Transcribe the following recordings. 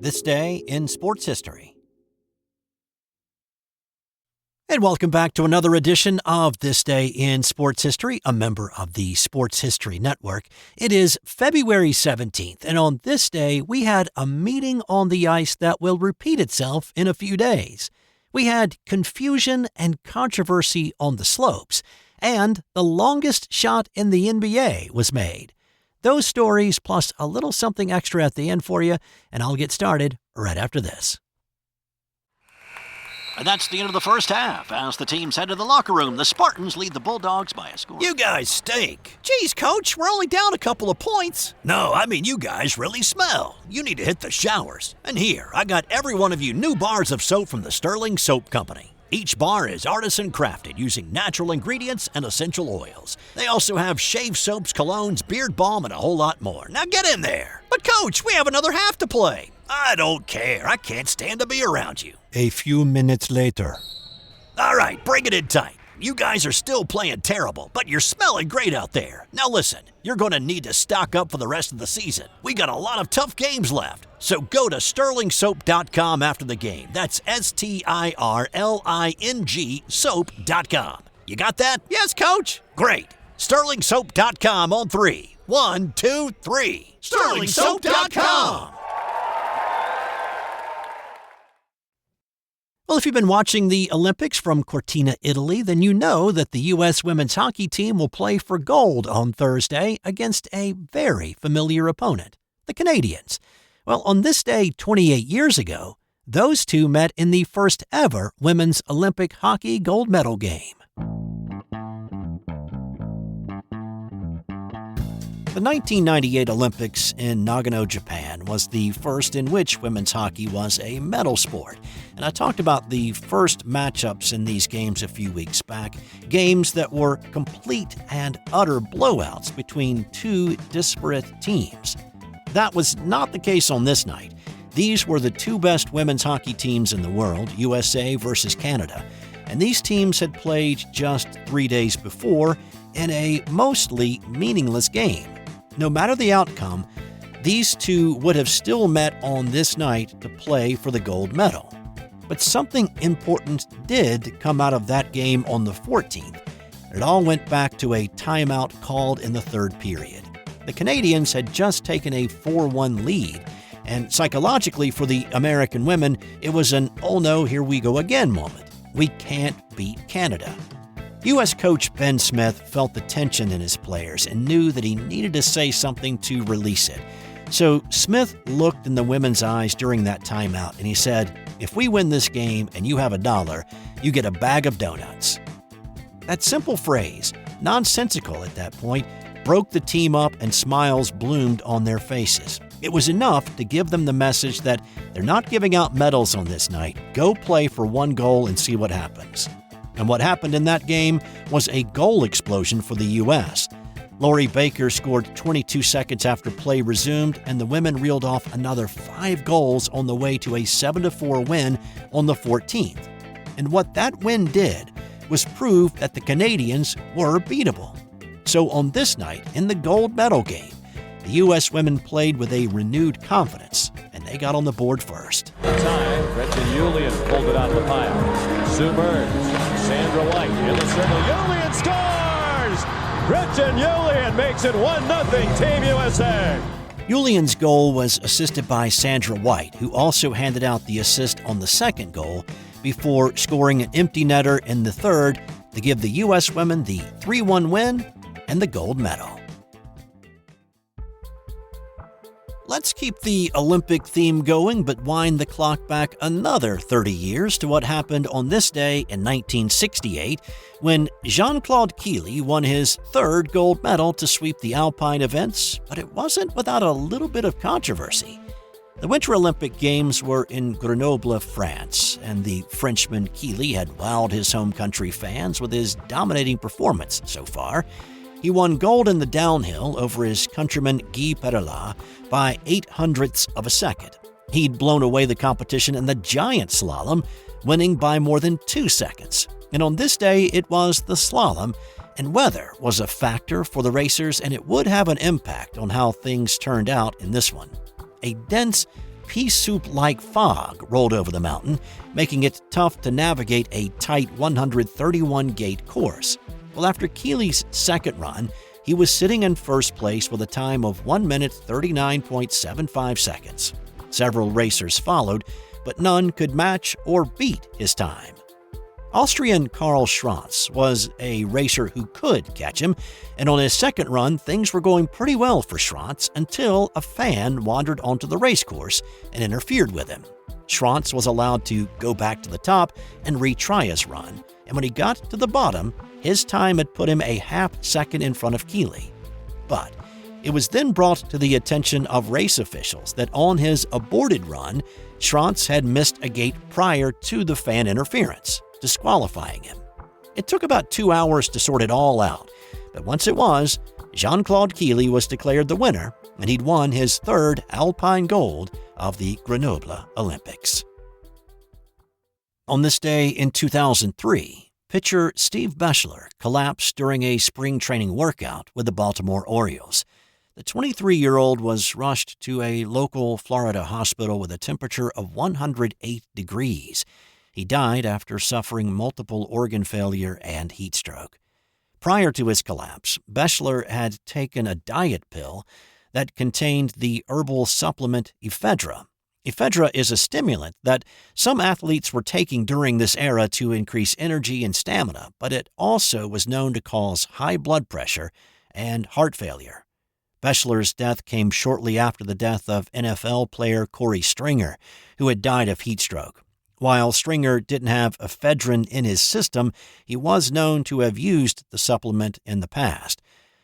This Day in Sports History. And welcome back to another edition of This Day in Sports History, a member of the Sports History Network. It is February 17th, and on this day, we had a meeting on the ice that will repeat itself in a few days. We had confusion and controversy on the slopes, and the longest shot in the NBA was made. Those stories plus a little something extra at the end for you, and I'll get started right after this. And that's the end of the first half. As the teams head to the locker room, the Spartans lead the Bulldogs by a score. You guys stink. Geez, Coach, we're only down a couple of points. No, I mean you guys really smell. You need to hit the showers. And here, I got every one of you new bars of soap from the Sterling Soap Company. Each bar is artisan crafted using natural ingredients and essential oils. They also have shave soaps, colognes, beard balm, and a whole lot more. Now get in there. But Coach, we have another half to play. I don't care. I can't stand to be around you. A few minutes later. All right, bring it in tight. You guys are still playing terrible, but you're smelling great out there. Now listen, you're going to need to stock up for the rest of the season. We got a lot of tough games left. So go to sterlingsoap.com after the game. That's STIRLING soap.com. You got that? Yes, Coach. Great. sterlingsoap.com on 3. 1, 2, 3. sterlingsoap.com. Well, if you've been watching the Olympics from Cortina, Italy, then you know that the U.S. women's hockey team will play for gold on Thursday against a very familiar opponent, the Canadians. Well, on this day 28 years ago, those two met in the first ever women's Olympic hockey gold medal game. The 1998 Olympics in Nagano, Japan was the first in which women's hockey was a medal sport. And I talked about the first matchups in these games a few weeks back, games that were complete and utter blowouts between two disparate teams. That was not the case on this night. These were the two best women's hockey teams in the world, USA versus Canada. And these teams had played just 3 days before in a mostly meaningless game. No matter the outcome, these two would have still met on this night to play for the gold medal. But something important did come out of that game on the 14th. It all went back to a timeout called in the third period. The Canadians had just taken a 4-1 lead, and psychologically for the American women, it was an "oh no, here we go again" moment. We can't beat Canada. U.S. coach Ben Smith felt the tension in his players and knew that he needed to say something to release it. So Smith looked in the women's eyes during that timeout and he said, "If we win this game and you have $1, you get a bag of donuts." That simple phrase, nonsensical at that point, broke the team up and smiles bloomed on their faces. It was enough to give them the message that they're not giving out medals on this night. Go play for one goal and see what happens. And what happened in that game was a goal explosion for the U.S. Lori Baker scored 22 seconds after play resumed, and the women reeled off another 5 goals on the way to a 7-4 win on the 14th. And what that win did was prove that the Canadians were beatable. So on this night, in the gold medal game, the U.S. women played with a renewed confidence, and they got on the board first. Time, Gretchen Julian pulled it out of the pile. Sue Burns, Sandra White in the circle. Julian scores! Gretchen Julian makes it 1-0 Team USA. Julian's goal was assisted by Sandra White, who also handed out the assist on the second goal before scoring an empty netter in the third to give the U.S. women the 3-1 win and the gold medal. Let's keep the Olympic theme going, but wind the clock back another 30 years to what happened on this day in 1968, when Jean-Claude Killy won his third gold medal to sweep the alpine events, but it wasn't without a little bit of controversy. The Winter Olympic Games were in Grenoble, France, and the Frenchman Killy had wowed his home country fans with his dominating performance so far. He won gold in the downhill over his countryman Guy Perrelat by 0.08 of a second. He'd blown away the competition in the giant slalom, winning by more than 2 seconds. And on this day, it was the slalom, and weather was a factor for the racers, and it would have an impact on how things turned out in this one. A dense, pea soup-like fog rolled over the mountain, making it tough to navigate a tight 131-gate course. Well, after Killy's second run, he was sitting in first place with a time of 1 minute 39.75 seconds. Several racers followed, but none could match or beat his time. Austrian Karl Schranz was a racer who could catch him, and on his second run, things were going pretty well for Schranz until a fan wandered onto the racecourse and interfered with him. Schranz was allowed to go back to the top and retry his run, and when he got to the bottom, his time had put him a half-second in front of Killy. But it was then brought to the attention of race officials that on his aborted run, Schranz had missed a gate prior to the fan interference, disqualifying him. It took about 2 hours to sort it all out, but once it was, Jean-Claude Killy was declared the winner, and he'd won his third alpine gold of the Grenoble Olympics. On this day in 2003, pitcher Steve Bechler collapsed during a spring training workout with the Baltimore Orioles. The 23-year-old was rushed to a local Florida hospital with a temperature of 108 degrees. He died after suffering multiple organ failure and heat stroke. Prior to his collapse, Bechler had taken a diet pill that contained the herbal supplement ephedra. Ephedra is a stimulant that some athletes were taking during this era to increase energy and stamina, but it also was known to cause high blood pressure and heart failure. Bechler's death came shortly after the death of NFL player Corey Stringer, who had died of heat stroke. While Stringer didn't have ephedrine in his system, he was known to have used the supplement in the past.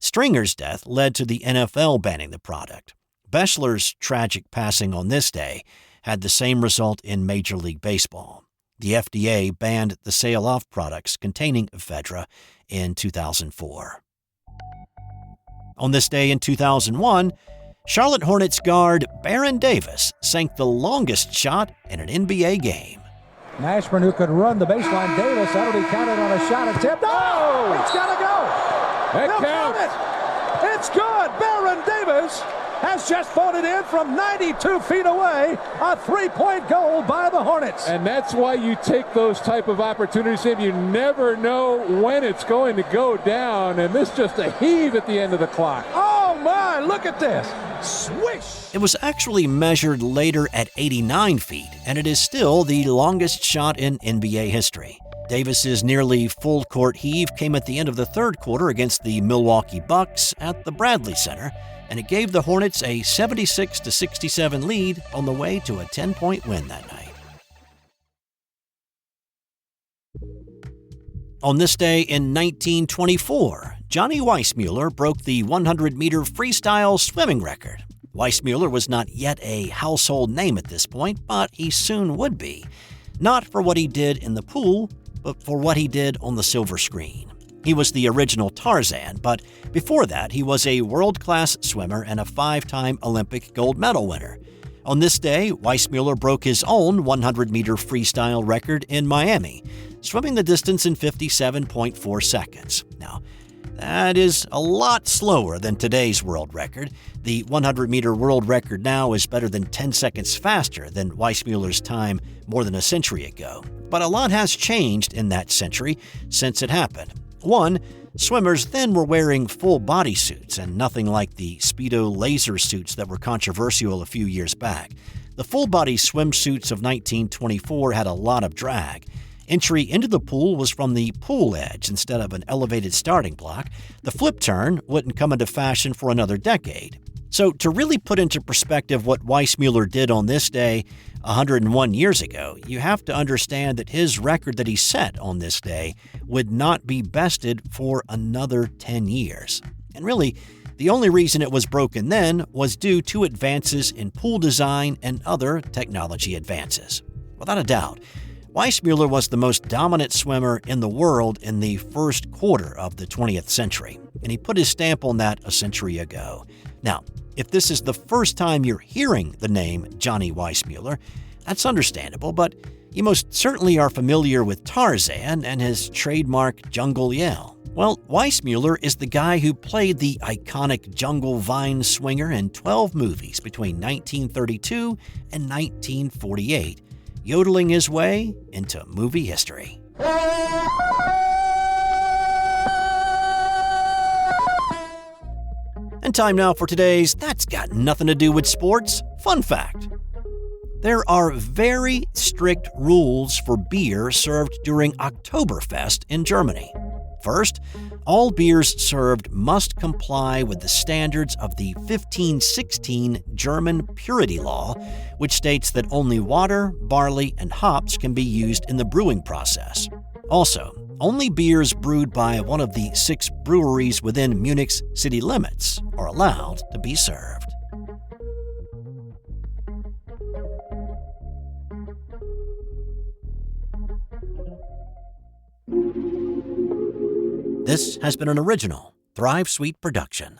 Stringer's death led to the NFL banning the product. Bechler's tragic passing on this day had the same result in Major League Baseball. The FDA banned the sale of products containing ephedra in 2004. On this day in 2001, Charlotte Hornets guard Baron Davis sank the longest shot in an NBA game. Mashburn, who could run the baseline. Davis, that'll be counted on a shot attempt. Oh! It's got to go! That counts! It's good! Baron Davis has just fought it in from 92 feet away. A three-point goal by the Hornets. And that's why you take those type of opportunities. You never know when it's going to go down. And this just a heave at the end of the clock. Oh, my! Look at this! Swish! It was actually measured later at 89 feet, and it is still the longest shot in NBA history. Davis's nearly full-court heave came at the end of the third quarter against the Milwaukee Bucks at the Bradley Center, and it gave the Hornets a 76-67 lead on the way to a 10-point win that night. On this day in 1924, Johnny Weissmuller broke the 100-meter freestyle swimming record. Weissmuller was not yet a household name at this point, but he soon would be. Not for what he did in the pool, but for what he did on the silver screen. He was the original Tarzan, but before that, he was a world-class swimmer and a 5-time Olympic gold medal winner. On this day, Weissmuller broke his own 100-meter freestyle record in Miami, swimming the distance in 57.4 seconds. Now, that is a lot slower than today's world record. The 100-meter world record now is better than 10 seconds faster than Weissmuller's time more than a century ago. But a lot has changed in that century since it happened. One, swimmers then were wearing full bodysuits and nothing like the Speedo laser suits that were controversial a few years back. The full-body swimsuits of 1924 had a lot of drag. Entry into the pool was from the pool edge instead of an elevated starting block. The flip turn wouldn't come into fashion for another decade. So to really put into perspective what Weissmuller did on this day 101 years ago, you have to understand that his record that he set on this day would not be bested for another 10 years. And really, the only reason it was broken then was due to advances in pool design and other technology advances. Without a doubt, Weissmuller was the most dominant swimmer in the world in the first quarter of the 20th century, and he put his stamp on that a century ago. Now, if this is the first time you're hearing the name Johnny Weissmuller, that's understandable, but you most certainly are familiar with Tarzan and his trademark jungle yell. Well, Weissmuller is the guy who played the iconic jungle vine swinger in 12 movies between 1932 and 1948, yodeling his way into movie history. And time now for today's That's Got Nothing to Do with Sports fun fact. There are very strict rules for beer served during Oktoberfest in Germany. First, all beers served must comply with the standards of the 1516 German purity law, which states that only water, barley, and hops can be used in the brewing process. Also, only beers brewed by one of the 6 breweries within Munich's city limits are allowed to be served. This has been an original Thrive Suite production.